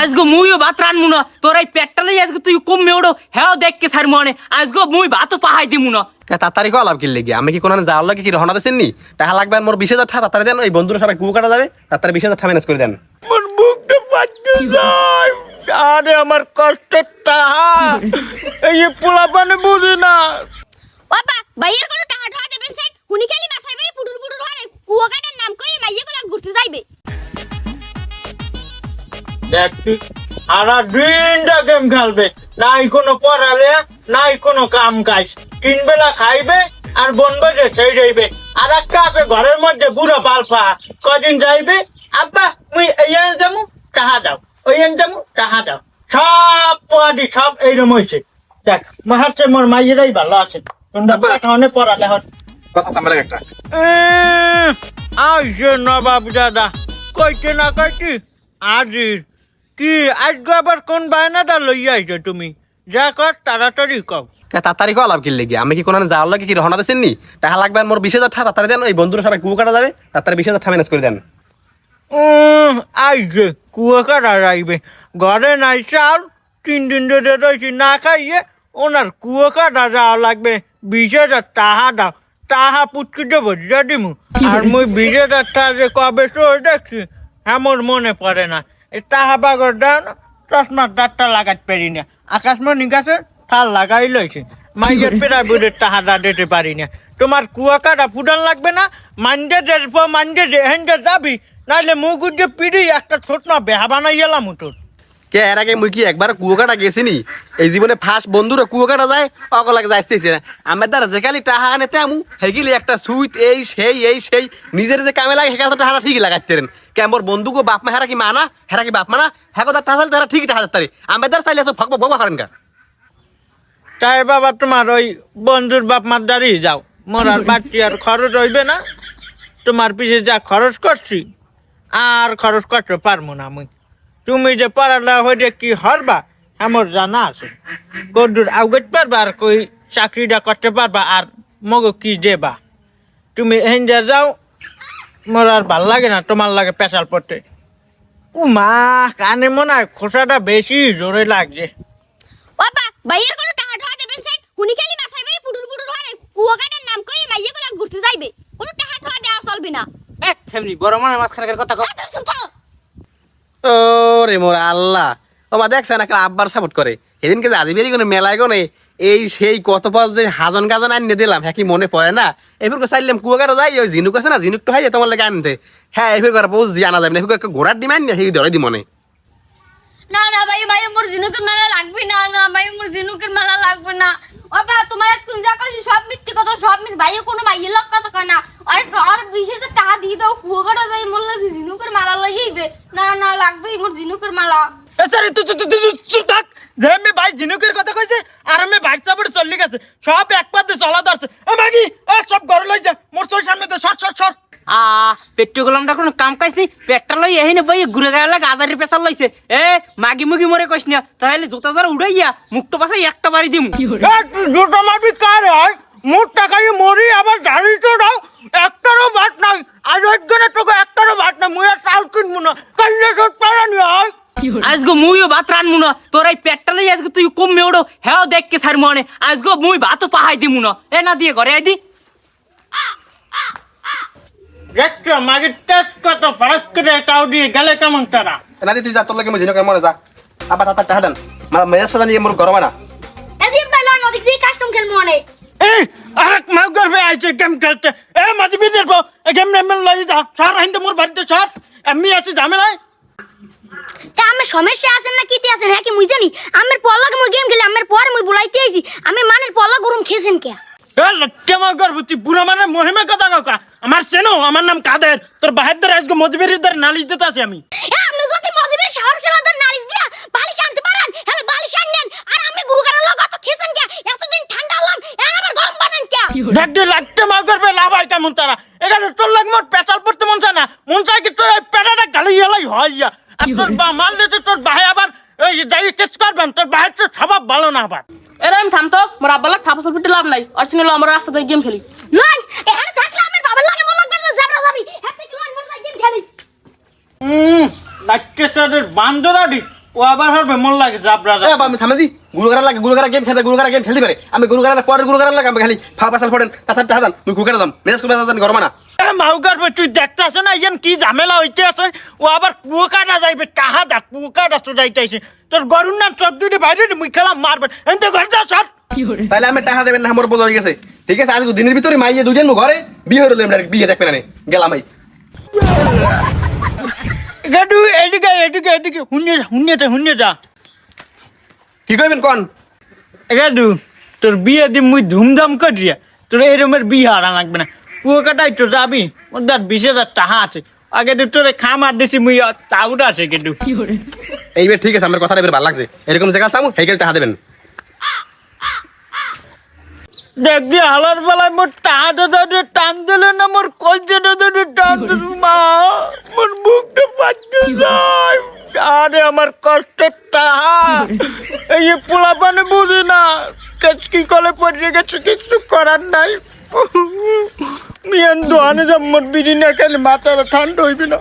আজগো মুইও ভাত রানমু না তোর এই পেটটা লই আজকে তুই কমে ওড়ো হ্যাঁ দেখকে সার মনে আজগো মুই ভাতও পাহাই দিমু না তাড়াতাড়ি কল আপ কিনলে গিয়ে আমি কি কোনো যাওয়ার লাগে কি রহনা দিচ্ছেন নি টাকা লাগবে মোর 20,000 টাকা তাড়াতাড়ি দেন ওই বন্ধুরা সবাই কুয়ো কাটা যাবে তাড়াতাড়ি 20,000 টাকা ম্যানেজ করে দেন মোর বুকটা ফাটতে যায় আরে আমার কষ্টের টাকা এই পোলা পানে বুঝে না বাবা ভাইয়ের কোনো টাকা ঢোয়া দেবেন স্যার হুনি খালি বাসাইবে পুটুর পুটুর হয় কুয়া কাটার নাম কই মাইয়াগুলা ঘুরতে যাইবে দেখ সারা দিনটা গেম খেলবে নাই কোনো পড়ালে নাই কোনো কাম কাজ তিন বেলা খাইবে আর বনবে যে সেই যাইবে আর একটা আছে ঘরের মধ্যে বুড়ো পালফা কদিন যাইবে আব্বা মুই এই যাবো টাহা দাও ওই যাবো টাহা দাও সব পড়ি সব এইরকম হয়েছে দেখ মাহাচ্ছে মোর মাইয়েরাই ভালো আছে অনেক পড়ালে হন কথা সামলে একটা আইসে নবাব দাদা কইতে না কইতি আজির কি আজকে আবার কোন বায়নাটা লইয়া আইছো তুমি যা কর তাড়াতাড়ি কও তাড়াতাড়ি কল আপ কিনলে গিয়ে আমি কি কোনো যাওয়ার লাগে কি রহনা দিচ্ছেন নি টাকা লাগবে মোর 20,000 টাকা তাড়াতাড়ি দেন ওই বন্ধুরা সবাই কুয়ো কাটা যাবে তাড়াতাড়ি 20,000 টাকা ম্যানেজ করে দেন আইসে কুয়া কাটা যাইবে ঘরে নাই চাল 3 দিন ধরে রয়েছি না খাইয়ে ওনার কুয়া কাটা যাওয়া লাগবে 20,000 টাকা দাও টাহা পুটকি দেবো দিমু আর মুই 20,000 টাকা যে কবে চোর দেখছি আমার মনে পড়ে না এই টাহা বাগর দাও না চশমার দাঁতটা লাগাতে পারি না আকাশমণি গাছে ঠাল লাগাই লইছে মাইয়ের পেরা বুড়ের টাহাটা দিতে পারি না তোমার কুয়া কাটা ফুটান লাগবে না মানজে যে হেন্ডে যাবি নাহলে মুখ উঠে পিড়ি একটা ছোট না বেহা বানাই গেলাম তোর কে এর আগে মুই কি একবার কুয়ো কাটা গেছি নি এই জীবনে ফার্স্ট বন্ধুরা কুয়ো কাটা যায় অকলাকে যাইতেছে না আমার দ্বারা যে খালি টাহা আনে তেমু হেগিলি একটা সুইট এই সেই নিজের যে কামে লাগে হেকা তো টাহাটা ঠিকই লাগাইতেন কে মোর বন্ধুকে বাপ মা হেরা কি মানা হেরা কি বাপ মানা হেকো তার টাহা তারা ঠিকই টাহা তারি আমার দ্বারা চাইলে তো ভক ভক করেন কা তাই বাবা তোমার ওই বন্ধুর বাপ মার দাঁড়িয়ে যাও মরার বাচ্চি আর খরচ হইবে না তোমার পিছে যা খরচ করছি আর খরচ করতে পারবো না আমি তুমি যে পড়ালা হইলে কি হরবা আমার জানা আছে কদ্দুর আউগত পারবা আর কই চাকরিটা করতে পারবা আর মগো কি দেবা তুমি হেঞ্জা যাও মোর আর ভাল লাগে না তোমার লাগে পেশাল পড়তে উমা কানে মনে হয় খোসাটা বেশি জোরে লাগছে বাবা ভাইয়ের কোনো টাকা ঢোয়া দেবেন স্যার হুনি খালি বাসাইবে পুটুর পুটুর হয় কুয়া কাটার নাম কই মাইয়াগুলা ঘুরতে যাইবে কোনো টাকা ঢোয়া দেওয়া চলবে না সেমনি বড় মনের মাঝখানের কথা কও তুমি শুনছো ও রে মোর আল্লাহ ও মা দেখছেন একটা আব্বার সাপোর্ট করে সেদিনকে যে আজিবেরি কোনো মেলায় কোনে এই সেই কত পাঁচ যে হাজন গাজন আনিয়ে দিলাম হ্যাঁ কি মনে পড়ে না এবার চাইলাম কুয়ো কাটা যাই ওই ঝিনুক আছে না ঝিনুকটা হয় তোমার লাগে আনতে হ্যাঁ এবার করে পৌঁছ দিয়ে আনা যাবে না এবার ঘোড়ার ডিমান্ড নিয়ে সেই ধরে দি মনে না না ভাই ভাই মোর জিনুকের মালা লাগবে না না ভাই মোর জিনুকের মালা লাগবে না ওটা তোমার একটু যা কাছে সব মিথ্যে কথা সব মিথ্যে ভাই কোনো মাইয়ের লোক কথা কয় না আর 20,000 টাকা দিয়ে দাও কুয়াকাটা যাই মোর লাগে জিনুকের মালা লইবে না না লাগবে মোর জিনুকের মালা সরি তুই থাক যে আমি ভাই ঝিনুকের কথা কইছে আর আমি ভাই চাপড়ে চললি গেছে সব এক পাতে চলা ধরছে মাগি সব ঘরে লই যা মোর চোর সামনে তো সর পেট্রোগোলামটা কোনো কাম কাজ নেই পেটটা লই এহিনে বই ঘুরে গেলে গাজারি পেশাল লইছে মাগি মুগি মরে কইস না তাহলে জুতা যারা উড়াইয়া মুখটা পাশে একটা বাড়ি দিমু দুটো মারবি কার হয় মোট টাকায় মরি আবার দাড়ি তো দাও একটারও ভাত নাই আর একজনের তোকে একটারও ভাত না মুই আর চাল কিনবো না কাল্লে সব পারানি হয় আজগো মুইও ভাত রানমু না তোর এই পেটটা লই আজকে তুই কমে ওড়ো হ্যাঁ দেখকে সার মনে আজগো মুই ভাতও পাহাই দিমু না না দিয়ে ঘরে আইদি দেখছো মাগির টেস্ট কত ফাস্ট করে তাও দিয়ে গেলে কেমন তারা না তুই যা তোর লাগে মই ঝিনুক মনে যা আবার তার টাকা দেন মেজাজ সাজা নিয়ে মোর গরম না এজিব ভাই লন ওদিক দিয়ে কাস্টম খেল মনে এই আরেক মাগর ভাই আইছে গেম খেলতে মাঝে বিদের পো গেম নেম লই যা সর আইন্দে মোর বাড়িতে সর আমি আছি ঝামেলায় আমার সমস্যা আছে না কিতে আছেন হ্যাঁ কি মুই জানি আমার পল্লাকে মুই গেম খেলি আমার পরে মুই বুলাইতে আইছি আমি মানের পল্লা গরম খেয়েছেন কে লক্ষ্যমা গর্ভবতী বুড়া মানে মহিমা কথা কাকা আমার চেনো আমার নাম কাদের তোর বাহাদুর আজকে মজবিরিদের নালিশ দিতে আছি আমি আপনি যদি মজবির সাহসীলতার নালিশ দিয়া বালিশ আনতে পারেন আমি বালিশ আনেন আর আমি গুরুগারের লগ তো খেছেন কে এতদিন ঠান্ডা হলাম এখন আবার গরম বানান কে দেখতে লক্ষ্যমা গর্বে লাভ হয় কেমন তারা এখানে তোর লাগ মোর পেশাল পড়তে মন চায় না মন চায় কি তোর পেটাটা গালি গেলাই হয় আর তোর বা মারলে তো তোর ভাই আবার এই যাই কেস করবেন তোর ভাইয়ের তো স্বভাব ভালো না আবার এরা আমি থামতো মোর আব্বালাক থাপসল পিটে লাভ নাই আর সিনেলো আমার রাস্তাতে গেম খেলি লন এখানে থাকলে আমার বাবার লাগে মন লাগবে জাবরা যাবি হ্যাঁ থেকে লন মোর গেম খেলি লাক্কেসারের বান্দরাডি ও আবার হবে মন লাগে জাবরা এ বাবা, আমি থামে দি গুরুগারা গেম খেলতে পারে আমি গুরুগারা পরে গুরুগারা লাগে আমি খালি ফা পাসাল ফোড়েন তাছাড়া টাকা দাম তুই গুরুগারা দাম মেজাজ করে মেজাজ গরম না মাউগার তুই দেখতে আসে না ইয়ান কি ঝামেলা হইতে আছে ও আবার কুয়াকাটা যাইবে টাহা দা কুয়াকাটা তো যাইতেছে তোর গরুর নাম সব দুইটা বাইরে মুই খেলা মারবেন এনতে ঘর যা সর তাহলে আমি টাকা দেবেন না আমার বোঝা হয়ে গেছে ঠিক আছে আজকে দিনের ভিতরে মাইয়ে দুজন ঘরে বিয়ে হলো বিয়ে দেখবে না গেলাম ভাই গাডু এদিকে হুন্নে যা কি কইবেন কোন গাডু তোর বিয়ে দিম মুই ধুমধাম করিয়া তোর এরমের বিয়ে হারা লাগবে না কুয়াকাটাই তো যাবি ওদের 20,000 টাকা আছে আগে তো তোরে খামার দিছি মুই তাউটা আছে কিন্তু এইবার ঠিক আছে আমার কথাটা এবার ভালো লাগছে এরকম জায়গা চামু হেগেল টাকা দেবেন দেখবি হালার বেলায় মোর টাকাটা ধরে টান দিলে না মোর কলজেটা ধরে টান দিল মা মোর বুকটা ফাটতে যায় আরে আমার কষ্টের টাকা এই যে পোলা পানে বুঝি না কি কলে পড়ে গেছে কিছু করার নাই মিয়ান দোয়ানে যাব মোর বিড়ি না খেলে মাথাটা ঠান্ডা হইবি না